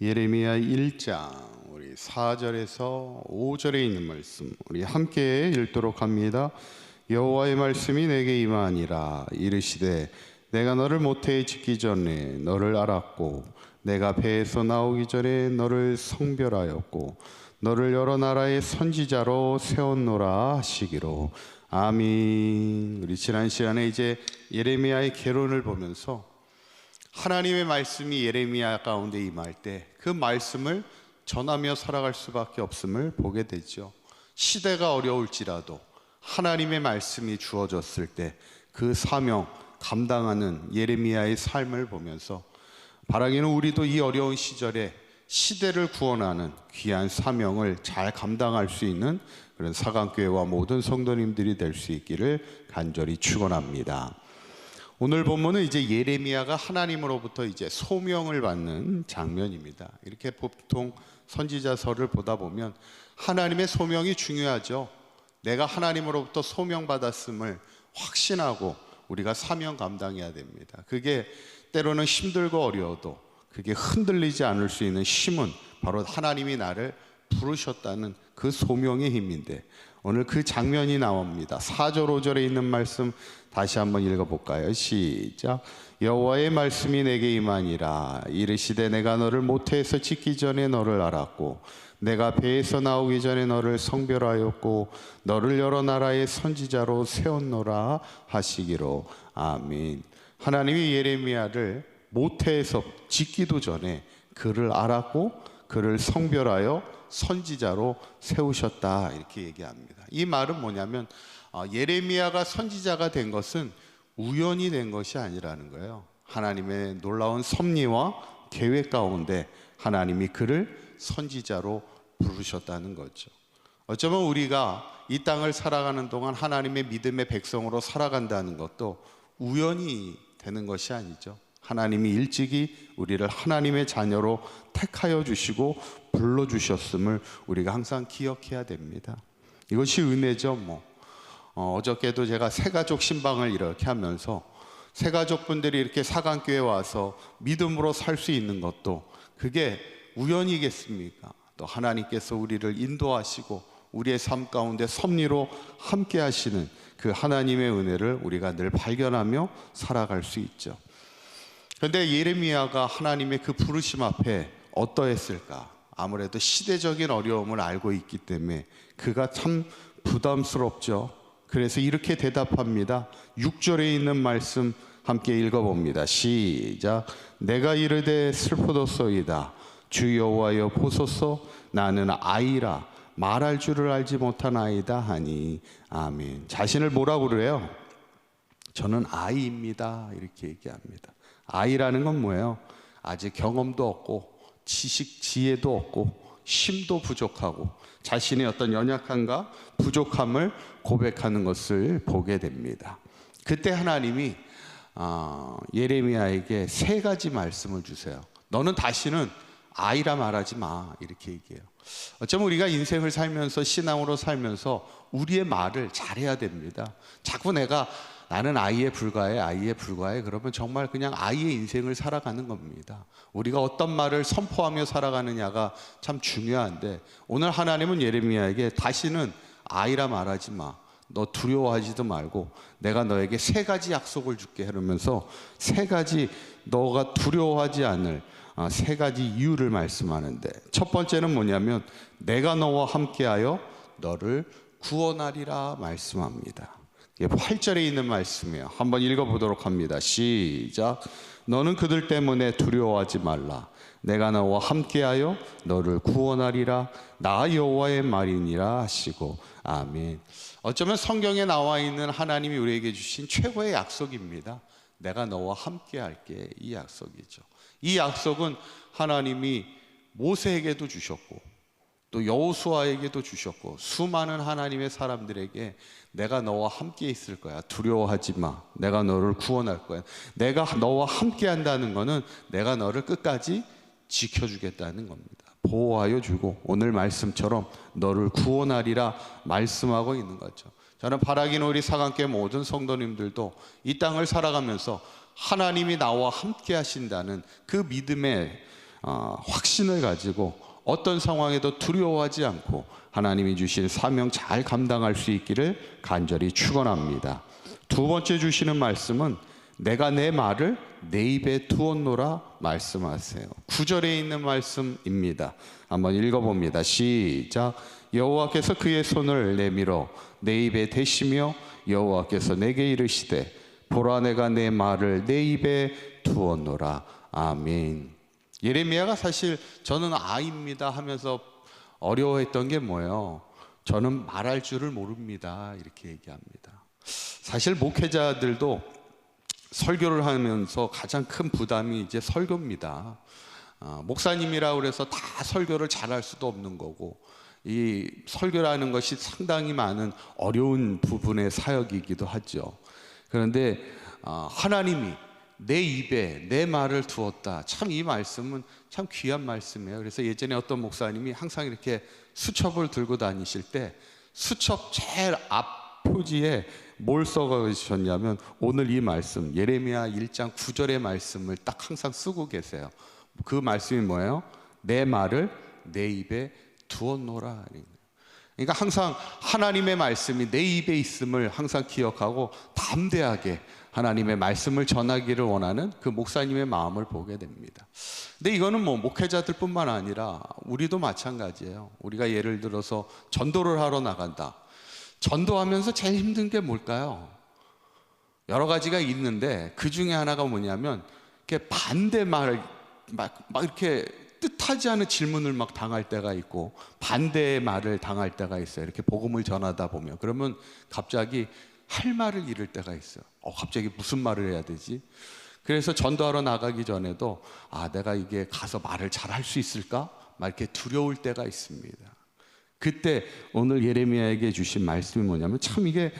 예레미야 1장 우리 4절에서 5절에 있는 말씀 우리 함께 읽도록 합니다. 여호와의 말씀이 내게 임하니라. 이르시되 내가 너를 모태에 짓기 전에 너를 알았고 내가 배에서 나오기 전에 너를 성별하였고 너를 여러 나라의 선지자로 세웠노라 하시기로. 아멘. 우리 지난 시간에 이제 예레미야의 계론을 보면서 하나님의 말씀이 예레미야 가운데 임할 때 그 말씀을 전하며 살아갈 수밖에 없음을 보게 되죠. 시대가 어려울지라도 하나님의 말씀이 주어졌을 때 그 사명 감당하는 예레미야의 삶을 보면서 바라기는 우리도 이 어려운 시절에 시대를 구원하는 귀한 사명을 잘 감당할 수 있는 그런 사강교회와 모든 성도님들이 될 수 있기를 간절히 축원합니다. 오늘 본문은 이제 예레미야가 하나님으로부터 이제 소명을 받는 장면입니다. 이렇게 보통 선지자서를 보다 보면 하나님의 소명이 중요하죠. 내가 하나님으로부터 소명받았음을 확신하고 우리가 사명 감당해야 됩니다. 그게 때로는 힘들고 어려워도 그게 흔들리지 않을 수 있는 힘은 바로 하나님이 나를 부르셨다는 그 소명의 힘인데 오늘 그 장면이 나옵니다. 4절 5절에 있는 말씀 다시 한번 읽어볼까요? 시작. 여호와의 말씀이 내게 임하니라. 이르시되 내가 너를 모태에서 짓기 전에 너를 알았고 내가 배에서 나오기 전에 너를 성별하였고 너를 여러 나라의 선지자로 세웠노라 하시기로. 아멘. 하나님이 예레미야를 모태에서 짓기도 전에 그를 알았고 그를 성별하여 선지자로 세우셨다 이렇게 얘기합니다. 이 말은 뭐냐면 예레미야가 선지자가 된 것은 우연히 된 것이 아니라는 거예요. 하나님의 놀라운 섭리와 계획 가운데 하나님이 그를 선지자로 부르셨다는 거죠. 어쩌면 우리가 이 땅을 살아가는 동안 하나님의 믿음의 백성으로 살아간다는 것도 우연히 되는 것이 아니죠. 하나님이 일찍이 우리를 하나님의 자녀로 택하여 주시고 불러주셨음을 우리가 항상 기억해야 됩니다. 이것이 은혜죠. 어저께도 제가 새가족 신방을 이렇게 하면서 새가족분들이 이렇게 사강교회 와서 믿음으로 살 수 있는 것도 그게 우연이겠습니까? 또 하나님께서 우리를 인도하시고 우리의 삶 가운데 섭리로 함께 하시는 그 하나님의 은혜를 우리가 늘 발견하며 살아갈 수 있죠. 그런데 예레미야가 하나님의 그 부르심 앞에 어떠했을까? 아무래도 시대적인 어려움을 알고 있기 때문에 그가 참 부담스럽죠. 그래서 이렇게 대답합니다. 6절에 있는 말씀 함께 읽어봅니다. 시작. 내가 이르되 슬프도소이다. 주 여호와여 보소서 나는 아이라 말할 줄을 알지 못한 아이다 하니. 아멘. 자신을 뭐라고 그래요? 저는 아이입니다 이렇게 얘기합니다. 아이라는 건 뭐예요? 아직 경험도 없고 지식, 지혜도 없고 힘도 부족하고 자신의 어떤 연약함과 부족함을 고백하는 것을 보게 됩니다. 그때 하나님이 예레미야에게 세 가지 말씀을 주세요. 너는 다시는 아이라 말하지 마 이렇게 얘기해요. 어쩌면 우리가 인생을 살면서 신앙으로 살면서 우리의 말을 잘해야 됩니다. 자꾸 나는 아이에 불과해 그러면 정말 그냥 아이의 인생을 살아가는 겁니다. 우리가 어떤 말을 선포하며 살아가느냐가 참 중요한데 오늘 하나님은 예레미야에게 다시는 아이라 말하지 마. 너 두려워하지도 말고 내가 너에게 세 가지 약속을 줄게 이러면서 세 가지 너가 두려워하지 않을 세 가지 이유를 말씀하는데 첫 번째는 뭐냐면 내가 너와 함께하여 너를 구원하리라 말씀합니다. 8절에 있는 말씀이에요. 한번 읽어보도록 합니다. 시작. 너는 그들 때문에 두려워하지 말라. 내가 너와 함께하여 너를 구원하리라. 나 여호와의 말이니라 하시고. 아멘. 어쩌면 성경에 나와 있는 하나님이 우리에게 주신 최고의 약속입니다. 내가 너와 함께할게 이 약속이죠. 이 약속은 하나님이 모세에게도 주셨고 또 여호수아에게도 주셨고 수많은 하나님의 사람들에게 내가 너와 함께 있을 거야. 두려워하지 마. 내가 너를 구원할 거야. 내가 너와 함께 한다는 거는 내가 너를 끝까지 지켜주겠다는 겁니다. 보호하여 주고 오늘 말씀처럼 너를 구원하리라 말씀하고 있는 거죠. 저는 바라기는 우리 사강교회 모든 성도님들도 이 땅을 살아가면서 하나님이 나와 함께 하신다는 그 믿음의 확신을 가지고 어떤 상황에도 두려워하지 않고 하나님이 주신 사명 잘 감당할 수 있기를 간절히 축원합니다. 두 번째 주시는 말씀은 내가 내 말을 내 입에 두었노라 말씀하세요. 9절에 있는 말씀입니다. 한번 읽어봅니다. 시작. 여호와께서 그의 손을 내밀어 내 입에 대시며 여호와께서 내게 이르시되 보라 내가 내 말을 내 입에 두었노라. 아멘. 예레미야가 사실 저는 아입니다 하면서 어려워했던 게 뭐예요? 저는 말할 줄을 모릅니다 이렇게 얘기합니다. 사실 목회자들도 설교를 하면서 가장 큰 부담이 이제 설교입니다. 목사님이라고 그래서 다 설교를 잘할 수도 없는 거고, 이 설교라는 것이 상당히 많은 어려운 부분의 사역이기도 하죠. 그런데 하나님이 내 입에 내 말을 두었다. 참 이 말씀은 참 귀한 말씀이에요. 그래서 예전에 어떤 목사님이 항상 이렇게 수첩을 들고 다니실 때 수첩 제일 앞 표지에 뭘 써가셨냐면 오늘 이 말씀 예레미야 1장 9절의 말씀을 딱 항상 쓰고 계세요. 그 말씀이 뭐예요? 내 말을 내 입에 두었노라. 그러니까 항상 하나님의 말씀이 내 입에 있음을 항상 기억하고 담대하게 하나님의 말씀을 전하기를 원하는 그 목사님의 마음을 보게 됩니다. 근데 이거는 뭐 목회자들 뿐만 아니라 우리도 마찬가지예요. 우리가 예를 들어서 전도를 하러 나간다. 전도하면서 제일 힘든 게 뭘까요? 여러 가지가 있는데 그 중에 하나가 뭐냐면 이렇게 반대 말을 막 이렇게 뜻하지 않은 질문을 막 당할 때가 있고 반대의 말을 당할 때가 있어요. 이렇게 복음을 전하다 보면 그러면 갑자기 할 말을 잃을 때가 있어요. 갑자기 무슨 말을 해야 되지? 그래서 전도하러 나가기 전에도 내가 이게 가서 말을 잘 할 수 있을까? 막 이렇게 두려울 때가 있습니다. 그때 오늘 예레미야에게 주신 말씀이 뭐냐면 참 이게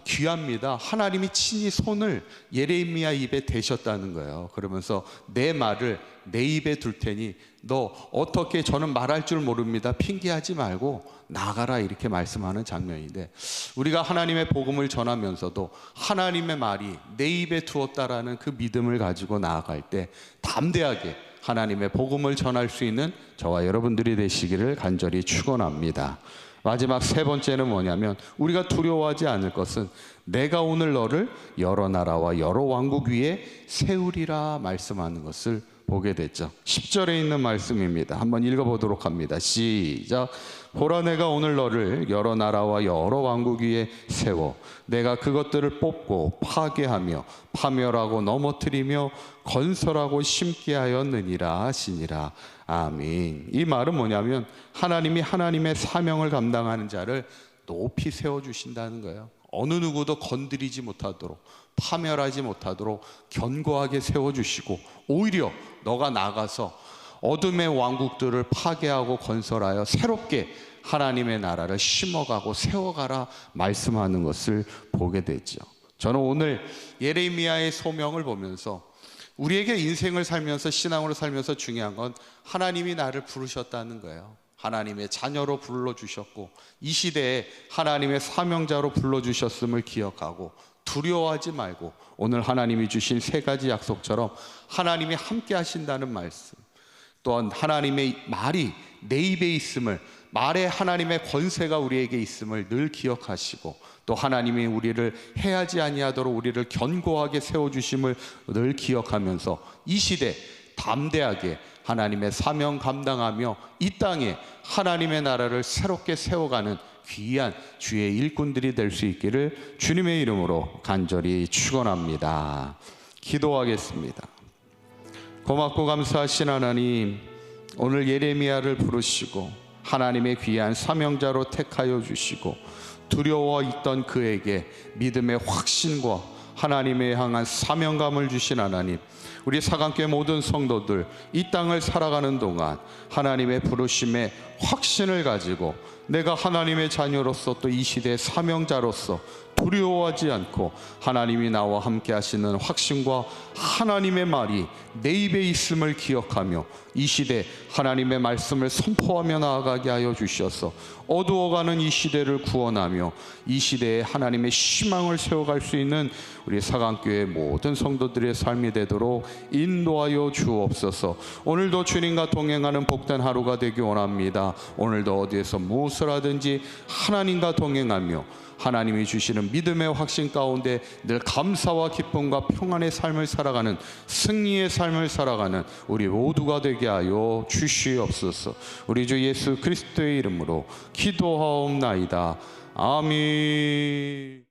귀합니다. 하나님이 친히 손을 예레미야 입에 대셨다는 거예요. 그러면서 내 말을 내 입에 둘 테니 너 어떻게 저는 말할 줄 모릅니다 핑계하지 말고 나가라 이렇게 말씀하는 장면인데, 우리가 하나님의 복음을 전하면서도 하나님의 말이 내 입에 두었다라는 그 믿음을 가지고 나아갈 때 담대하게 하나님의 복음을 전할 수 있는 저와 여러분들이 되시기를 간절히 축원합니다. 마지막 세 번째는 뭐냐면 우리가 두려워하지 않을 것은 내가 오늘 너를 여러 나라와 여러 왕국 위에 세우리라 말씀하는 것을 보게 됐죠. 10절에 있는 말씀입니다. 한번 읽어보도록 합니다. 시작. 보라 내가 오늘 너를 여러 나라와 여러 왕국 위에 세워 내가 그것들을 뽑고 파괴하며 파멸하고 넘어뜨리며 건설하고 심게 하였느니라 하시니라. 아멘. 이 말은 뭐냐면 하나님이 하나님의 사명을 감당하는 자를 높이 세워주신다는 거예요. 어느 누구도 건드리지 못하도록 파멸하지 못하도록 견고하게 세워주시고 오히려 너가 나가서 어둠의 왕국들을 파괴하고 건설하여 새롭게 하나님의 나라를 심어가고 세워가라 말씀하는 것을 보게 되죠. 저는 오늘 예레미야의 소명을 보면서 우리에게 인생을 살면서 신앙으로 살면서 중요한 건 하나님이 나를 부르셨다는 거예요. 하나님의 자녀로 불러주셨고 이 시대에 하나님의 사명자로 불러주셨음을 기억하고 두려워하지 말고 오늘 하나님이 주신 세 가지 약속처럼 하나님이 함께 하신다는 말씀, 또한 하나님의 말이 내 입에 있음을, 말에 하나님의 권세가 우리에게 있음을 늘 기억하시고 또 하나님이 우리를 해하지 아니하도록 우리를 견고하게 세워주심을 늘 기억하면서 이 시대 담대하게 하나님의 사명 감당하며 이 땅에 하나님의 나라를 새롭게 세워가는 귀한 주의 일꾼들이 될 수 있기를 주님의 이름으로 간절히 축원합니다. 기도하겠습니다. 고맙고 감사하신 하나님, 오늘 예레미야를 부르시고 하나님의 귀한 사명자로 택하여 주시고 두려워 있던 그에게 믿음의 확신과 하나님에 향한 사명감을 주신 하나님, 우리 사강교회 모든 성도들 이 땅을 살아가는 동안 하나님의 부르심에 확신을 가지고 내가 하나님의 자녀로서 또 이 시대의 사명자로서 두려워하지 않고 하나님이 나와 함께 하시는 확신과 하나님의 말이 내 입에 있음을 기억하며 이 시대 하나님의 말씀을 선포하며 나아가게 하여 주셔서 어두워가는 이 시대를 구원하며 이 시대에 하나님의 희망을 세워갈 수 있는 우리 사강교회 모든 성도들의 삶이 되도록 인도하여 주옵소서. 오늘도 주님과 동행하는 복된 하루가 되기 원합니다. 오늘도 어디에서 무엇을 하든지 하나님과 동행하며 하나님이 주시는 믿음의 확신 가운데 늘 감사와 기쁨과 평안의 삶을 살아가는, 승리의 삶을 살아가는 우리 모두가 되게 하여 주시옵소서. 우리 주 예수 그리스도의 이름으로 기도하옵나이다. 아멘.